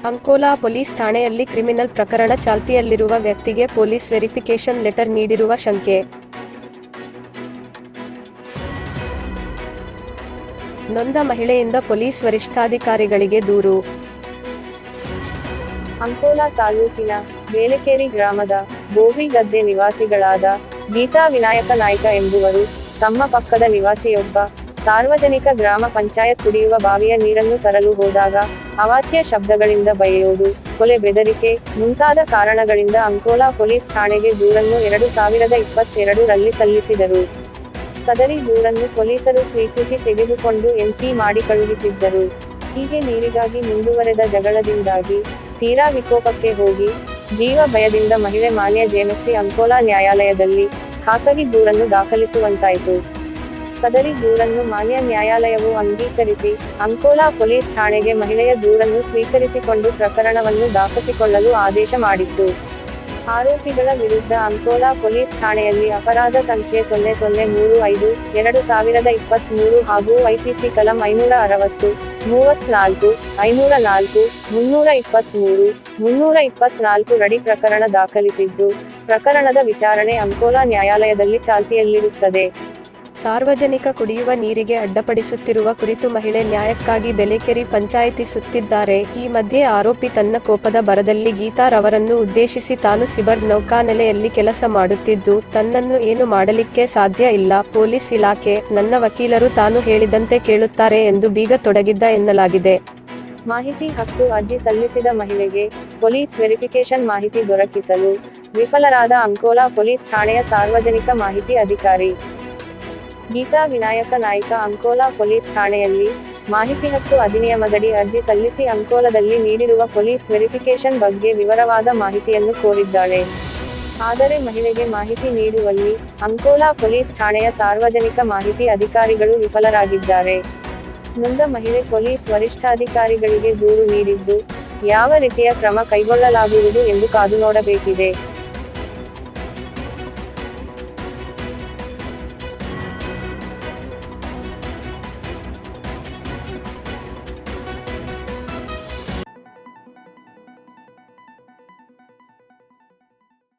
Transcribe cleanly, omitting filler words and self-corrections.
Ankola police ಠಾಣೆಯಲ್ಲಿ criminal ಪ್ರಕರಣ ಚಾಲ್ತಿಯಲ್ಲಿರುವ ವ್ಯಕ್ತಿಗೆ ಪೊಲೀಸ್ ವೆರಿಫಿಕೇಷನ್ ಲೆಟರ್ ನೀಡಿರುವ ಶಂಕೆ. ನೊಂದ ಮಹಿಳೆಯಿಂದ ಪೊಲೀಸ್ ವರಿಷ್ಠಾಧಿಕಾರಿಗಳಿಗೆ ದೂರು. ಅಂಕೋಲಾ ತಾಲೂಕಿನ ಬೇಲೆಕೇರಿ ಗ್ರಾಮದ ಬೋವ್ರಿಗದ್ದೆ ನಿವಾಸಿಗಳಾದ ಗೀತಾ ವಿನಾಯಕ ನಾಯ್ಕ ಎಂಬುವರು ತಮ್ಮ ಪಕ್ಕದ ನಿವಾಸಿಯೊಬ್ಬ ಸಾರ್ವಜನಿಕ ಗ್ರಾಮ ಪಂಚಾಯತ್ ಕುಡಿಯುವ ಬಾವಿಯ ನೀರನ್ನು ತರಲು ಹೋದಾಗ ಅವಾಚ್ಯ ಶಬ್ದಗಳಿಂದ ಬೈಯೋದು, ಕೊಲೆ ಬೆದರಿಕೆ ಮುಂತಾದ ಕಾರಣಗಳಿಂದ ಅಂಕೋಲಾ ಪೊಲೀಸ್ ಠಾಣೆಗೆ ದೂರನ್ನು 2022 ರಲ್ಲಿ ಸಲ್ಲಿಸಿದರು. ಸದರಿ ದೂರನ್ನು ಪೊಲೀಸರು ಸ್ವೀಕೃತಿ ತೆಗೆದುಕೊಂಡು ಎನ್ಸಿ ಮಾಡಿ ಕಳುಹಿಸಿದ್ದರು. ಹೀಗೆ ನೀರಿಗಾಗಿ ಮುಂದುವರೆದ ಜಗಳದಿಂದಾಗಿ ತೀರಾ ವಿಕೋಪಕ್ಕೆ ಹೋಗಿ ಜೀವ ಭಯದಿಂದ ಮಹಿಳೆ ಮಾನ್ಯ ಜೆಎಂಎಫ್ಸಿ ಅಂಕೋಲಾ ನ್ಯಾಯಾಲಯದಲ್ಲಿ ಖಾಸಗಿ ದೂರನ್ನು ದಾಖಲಿಸುವಂತಾಯಿತು. ಸದರಿ ದೂರನ್ನು ಮಾನ್ಯ ನ್ಯಾಯಾಲಯವು ಅಂಗೀಕರಿಸಿ ಅಂಕೋಲಾ ಪೊಲೀಸ್ ಠಾಣೆಗೆ ಮಹಿಳೆಯ ದೂರನ್ನು ಸ್ವೀಕರಿಸಿಕೊಂಡು ಪ್ರಕರಣವನ್ನು ದಾಖಲಿಸಿಕೊಳ್ಳಲು ಆದೇಶ ಮಾಡಿತ್ತು. ಆರೋಪಿಗಳ ವಿರುದ್ಧ ಅಂಕೋಲಾ ಪೊಲೀಸ್ ಠಾಣೆಯಲ್ಲಿ ಅಪರಾಧ ಸಂಖ್ಯೆ 0035/2023 ಹಾಗೂ ಐಪಿಸಿ ಕಲಂ 560, 34, 504, 323, 324 ರಡಿ ಪ್ರಕರಣ ದಾಖಲಿಸಿದ್ದು, ಪ್ರಕರಣದ ವಿಚಾರಣೆ ಅಂಕೋಲಾ ನ್ಯಾಯಾಲಯದಲ್ಲಿ ಚಾಲ್ತಿಯಲ್ಲಿರುತ್ತದೆ. ಸಾರ್ವಜನಿಕ ಕುಡಿಯುವ ನೀರಿಗೆ ಅಡ್ಡಪಡಿಸುತ್ತಿರುವ ಕುರಿತು ಮಹಿಳೆ ನ್ಯಾಯಕ್ಕಾಗಿ ಬೇಲೆಕೇರಿ ಪಂಚಾಯಿತಿ ಸುತ್ತಿದ್ದಾರೆ. ಈ ಮಧ್ಯೆ ಆರೋಪಿ ತನ್ನ ಕೋಪದ ಭರದಲ್ಲಿ ಗೀತಾರವರನ್ನು ಉದ್ದೇಶಿಸಿ ತಾನು ಸಿಬರ್ಡ್ ನೌಕಾನೆಲೆಯಲ್ಲಿ ಕೆಲಸ ಮಾಡುತ್ತಿದ್ದು, ತನ್ನನ್ನು ಏನು ಮಾಡಲಿಕ್ಕೆ ಸಾಧ್ಯ ಇಲ್ಲ, ಪೊಲೀಸ್ ಇಲಾಖೆ, ನನ್ನ ವಕೀಲರು ತಾನು ಹೇಳಿದಂತೆ ಕೇಳುತ್ತಾರೆ ಎಂದು ಬೀಗ ತೊಡಗಿದ್ದ ಎನ್ನಲಾಗಿದೆ. ಮಾಹಿತಿ ಹಕ್ಕು ಅರ್ಜಿ ಸಲ್ಲಿಸಿದ ಮಹಿಳೆಗೆ ಪೊಲೀಸ್ ವೆರಿಫಿಕೇಷನ್ ಮಾಹಿತಿ ದೊರಕಿಸಲು ವಿಫಲರಾದ ಅಂಕೋಲಾ ಪೊಲೀಸ್ ಠಾಣೆಯ ಸಾರ್ವಜನಿಕ ಮಾಹಿತಿ ಅಧಿಕಾರಿ ಗೀತಾ ವಿನಾಯಕ ನಾಯ್ಕ ಅಂಕೋಲಾ ಪೊಲೀಸ್ ಠಾಣೆಯಲ್ಲಿ ಮಾಹಿತಿ ಹಕ್ಕು ಅಧಿನಿಯಮದಡಿ ಅರ್ಜಿ ಸಲ್ಲಿಸಿ ಅಂಕೋಲಾದಲ್ಲಿ ನೀಡಿರುವ ಪೊಲೀಸ್ ವೆರಿಫಿಕೇಷನ್ ಬಗ್ಗೆ ವಿವರವಾದ ಮಾಹಿತಿಯನ್ನು ಕೋರಿದ್ದಾಳೆ. ಆದರೆ ಮಹಿಳೆಗೆ ಮಾಹಿತಿ ನೀಡುವಲ್ಲಿ ಅಂಕೋಲಾ ಪೊಲೀಸ್ ಠಾಣೆಯ ಸಾರ್ವಜನಿಕ ಮಾಹಿತಿ ಅಧಿಕಾರಿಗಳು ವಿಫಲರಾಗಿದ್ದಾರೆ. ನೊಂದ ಮಹಿಳೆ ಪೊಲೀಸ್ ವರಿಷ್ಠಾಧಿಕಾರಿಗಳಿಗೆ ದೂರು ನೀಡಿದ್ದು, ಯಾವ ರೀತಿಯ ಕ್ರಮ ಕೈಗೊಳ್ಳಲಾಗುವುದು ಎಂದು ಕಾದು ನೋಡಬೇಕಿದೆ.